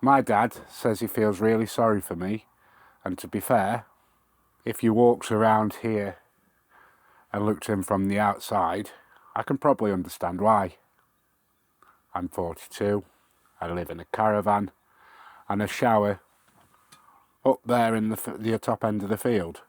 My dad says he feels really sorry for me, and to be fair, if you walked around here and looked in from the outside, I can probably understand why. I'm 42, I live in a caravan, and a shower up there in the top end of the field,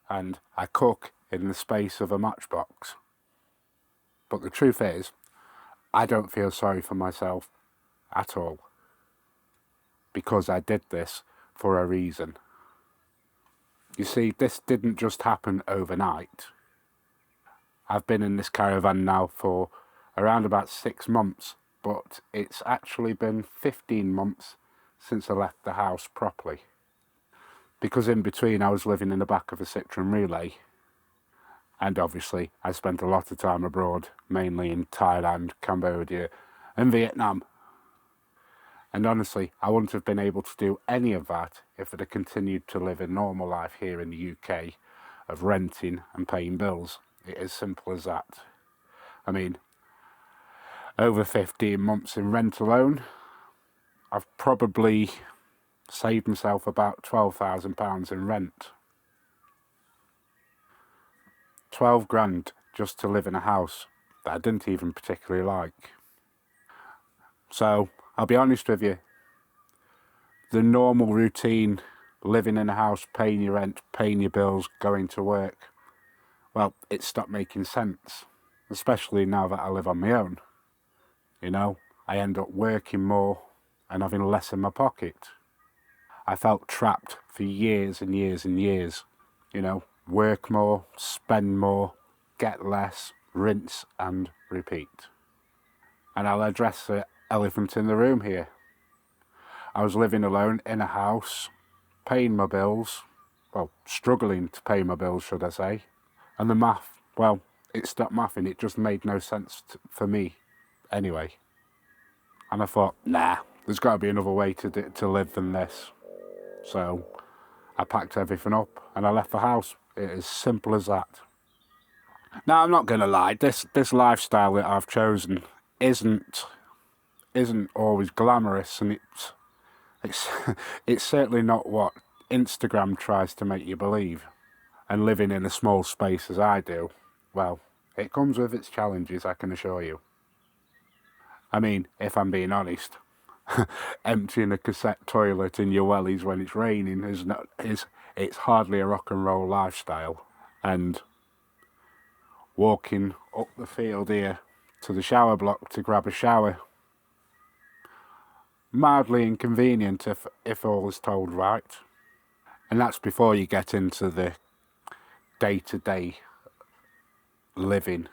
and I cook in the space of a matchbox. But the truth is, I don't feel sorry for myself at all, because I did this for a reason. You see, this didn't just happen overnight. I've been in this caravan now for around about 6 months, but it's actually been 15 months since I left the house properly. Because in between I was living in the back of a Citroen Relay, and obviously I spent a lot of time abroad, mainly in Thailand, Cambodia and Vietnam. And honestly, I wouldn't have been able to do any of that if I'd have continued to live a normal life here in the UK of renting and paying bills. It is simple as that. I mean, over 15 months in rent alone, I've probably saved myself about £12,000 in rent. 12 grand just to live in a house that I didn't even particularly like. So, I'll be honest with you, the normal routine, living in a house, paying your rent, paying your bills, going to work, well, it stopped making sense, especially now that I live on my own. You know, I end up working more and having less in my pocket. I felt trapped for years and years and years. You know, work more, spend more, get less, rinse and repeat. And I'll address the elephant in the room here. I was living alone in a house, paying my bills, well, struggling to pay my bills, should I say. And the math, well, it stopped mathing. It just made no sense for me anyway. And I thought, nah, there's got to be another way to live than this. So I packed everything up and I left the house. It is simple as that. Now, I'm not going to lie, this lifestyle that I've chosen isn't always glamorous, and it's certainly not what Instagram tries to make you believe. And living in a small space as I do, well, it comes with its challenges, I can assure you. I mean, if I'm being honest, emptying a cassette toilet in your wellies when it's raining it's hardly a rock and roll lifestyle. And walking up the field here to the shower block to grab a shower, mildly inconvenient if all is told right. And that's before you get into the day-to-day living.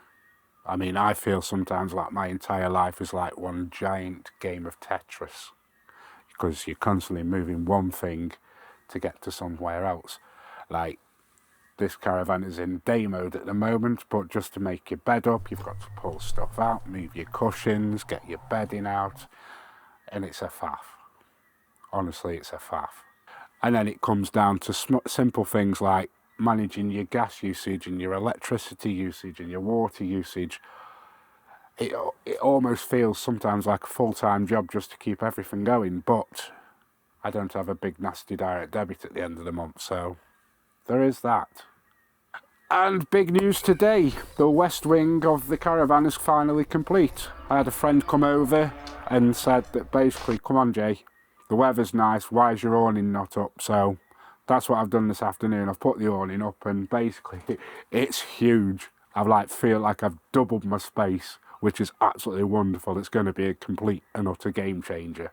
I mean, I feel sometimes like my entire life is like one giant game of Tetris, because you're constantly moving one thing to get to somewhere else. Like, this caravan is in day mode at the moment, but just to make your bed up, you've got to pull stuff out, move your cushions, get your bedding out, and it's a faff. Honestly, it's a faff. And then it comes down to simple things like managing your gas usage and your electricity usage and your water usage. It almost feels sometimes like a full-time job just to keep everything going, but I don't have a big nasty direct debit at the end of the month, so there is that. And big news today, the west wing of the caravan is finally complete. I had a friend come over and said that basically, come on Jay, the weather's nice, why is your awning not up? So that's what I've done this afternoon. I've put the awning up and basically it's huge. Feel like I've doubled my space, which is absolutely wonderful. It's going to be a complete and utter game changer.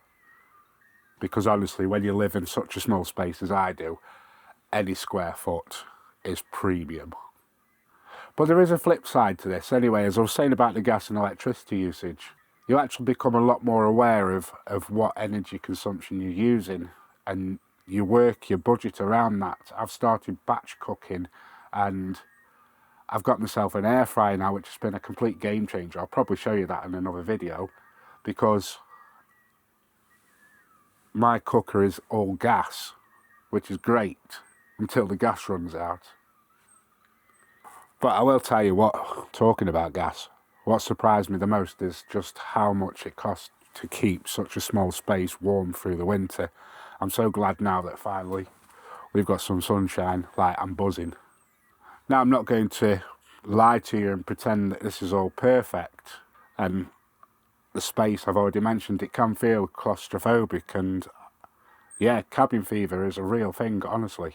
Because honestly, when you live in such a small space as I do, any square foot is premium. But there is a flip side to this. Anyway, as I was saying about the gas and electricity usage, you actually become a lot more aware of what energy consumption you're using, and you work your budget around that. I've started batch cooking, and I've got myself an air fryer now, which has been a complete game changer. I'll probably show you that in another video, because my cooker is all gas, which is great until the gas runs out. But I will tell you what, talking about gas, what surprised me the most is just how much it costs to keep such a small space warm through the winter. I'm so glad now that finally we've got some sunshine. Like, I'm buzzing. Now, I'm not going to lie to you and pretend that this is all perfect. And the space, I've already mentioned, it can feel claustrophobic, and yeah, cabin fever is a real thing, honestly.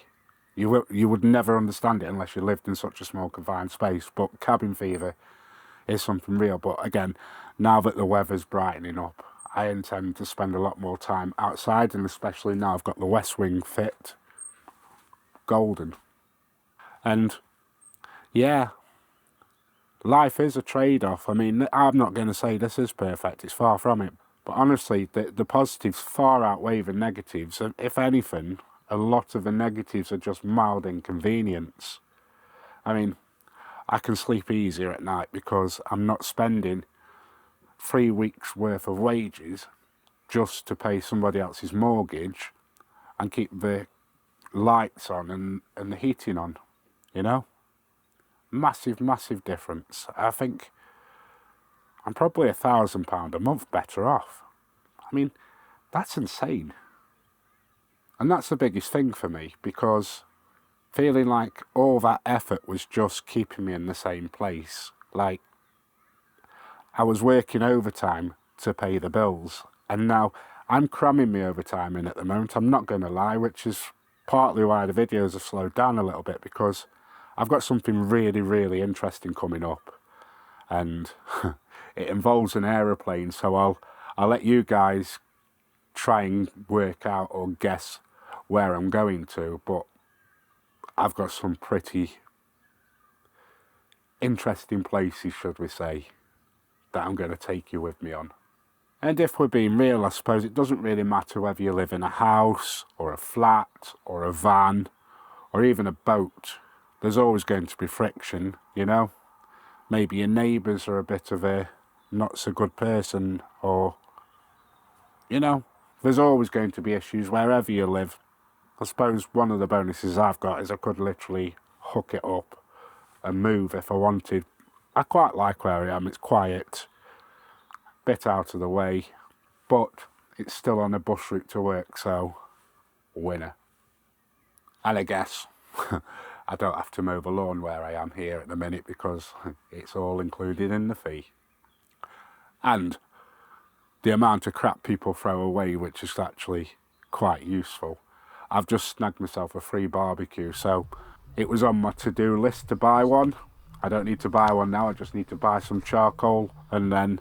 You would never understand it unless you lived in such a small confined space, but cabin fever is something real. But again, now that the weather's brightening up, I intend to spend a lot more time outside, and especially now I've got the West Wing fit golden. And yeah, life is a trade-off. I mean, I'm not going to say this is perfect, it's far from it. But honestly, the positives far outweigh the negatives. And if anything, a lot of the negatives are just mild inconvenience. I mean, I can sleep easier at night because I'm not spending 3 weeks worth of wages just to pay somebody else's mortgage and keep the lights on and the heating on, you know? Massive, massive difference. I think I'm probably £1,000 a month better off. I mean, that's insane. And that's the biggest thing for me, because feeling like all that effort was just keeping me in the same place. Like, I was working overtime to pay the bills, and now I'm cramming my overtime in at the moment. I'm not going to lie, which is partly why the videos have slowed down a little bit, because I've got something really, really interesting coming up, and it involves an aeroplane, so I'll let you guys try and work out or guess where I'm going to, but I've got some pretty interesting places, should we say, that I'm going to take you with me on. And if we're being real, I suppose it doesn't really matter whether you live in a house or a flat or a van or even a boat. There's always going to be friction, you know. Maybe your neighbours are a bit of a not so good person, or, you know, there's always going to be issues wherever you live. I suppose one of the bonuses I've got is I could literally hook it up and move if I wanted. I quite like where I am. It's quiet, bit out of the way, but it's still on a bus route to work, so winner. And I guess I don't have to mow the lawn where I am here at the minute because it's all included in the fee. And the amount of crap people throw away, which is actually quite useful. I've just snagged myself a free barbecue, so it was on my to-do list to buy one. I don't need to buy one now, I just need to buy some charcoal, and then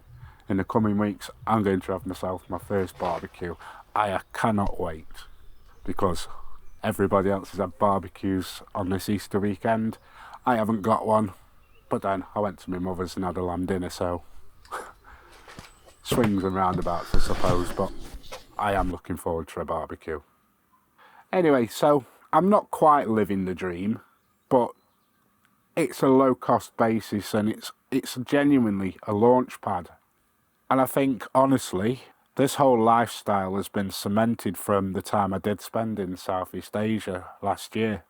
in the coming weeks I'm going to have myself my first barbecue. I cannot wait, because everybody else has had barbecues on this Easter weekend. I haven't got one, but then I went to my mother's and had a lamb dinner, so swings and roundabouts, I suppose, but I am looking forward to a barbecue. Anyway, so I'm not quite living the dream, but it's a low-cost basis, and it's genuinely a launch pad. And I think, honestly, this whole lifestyle has been cemented from the time I did spend in Southeast Asia last year.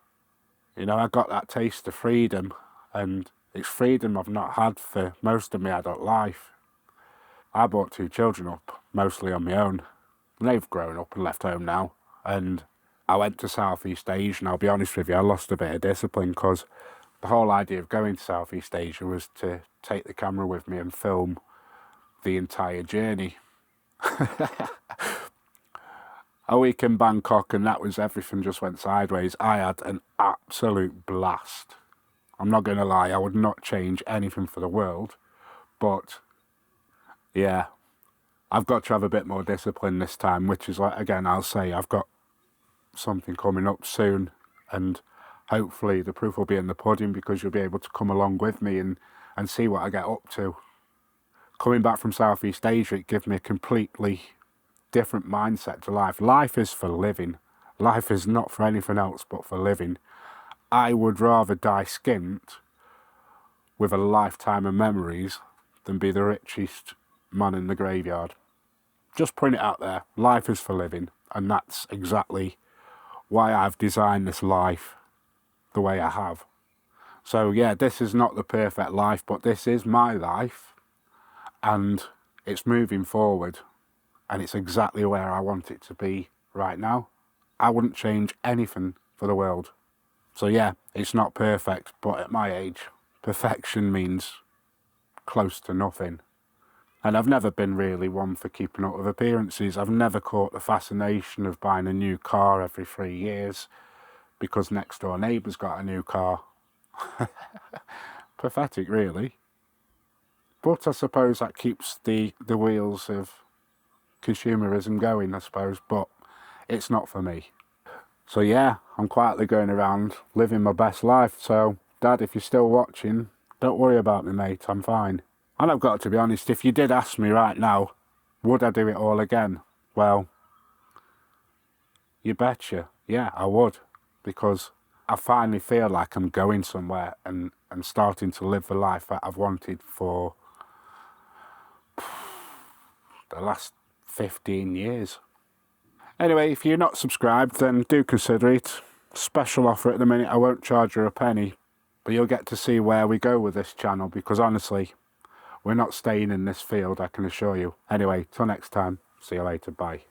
You know, I got that taste of freedom, and it's freedom I've not had for most of my adult life. I brought 2 children up, mostly on my own. They've grown up and left home now, and I went to Southeast Asia, and I'll be honest with you, I lost a bit of discipline, because the whole idea of going to Southeast Asia was to take the camera with me and film the entire journey. A week in Bangkok, and that was everything just went sideways. I had an absolute blast. I'm not going to lie, I would not change anything for the world, but yeah, I've got to have a bit more discipline this time, which is, like, again, I'll say I've got something coming up soon, and hopefully the proof will be in the pudding, because you'll be able to come along with me and see what I get up to. Coming back from Southeast Asia, it gave me a completely different mindset to life. Life is for living. Life is not for anything else but for living. I would rather die skint with a lifetime of memories than be the richest man in the graveyard. Just putting it out there, life is for living, and that's exactly why I've designed this life the way I have. So yeah, this is not the perfect life, but this is my life, and it's moving forward. and it's exactly where I want it to be right now. I wouldn't change anything for the world. So yeah, it's not perfect, but at my age, perfection means close to nothing. And I've never been really one for keeping up with appearances. I've never caught the fascination of buying a new car every 3 years because next door neighbour's got a new car. Pathetic, really. But I suppose that keeps the wheels of consumerism going, I suppose, but it's not for me. So yeah, I'm quietly going around living my best life. So Dad, if you're still watching, don't worry about me, mate, I'm fine. And I've got to be honest, if you did ask me right now, would I do it all again? Well, you betcha. Yeah, I would. Because I finally feel like I'm going somewhere and starting to live the life that I've wanted for the last 15 years. Anyway, if you're not subscribed, then do consider it. Special offer at the minute, I won't charge you a penny, but you'll get to see where we go with this channel, because honestly, we're not staying in this field, I can assure you. Anyway, till next time, see you later, bye.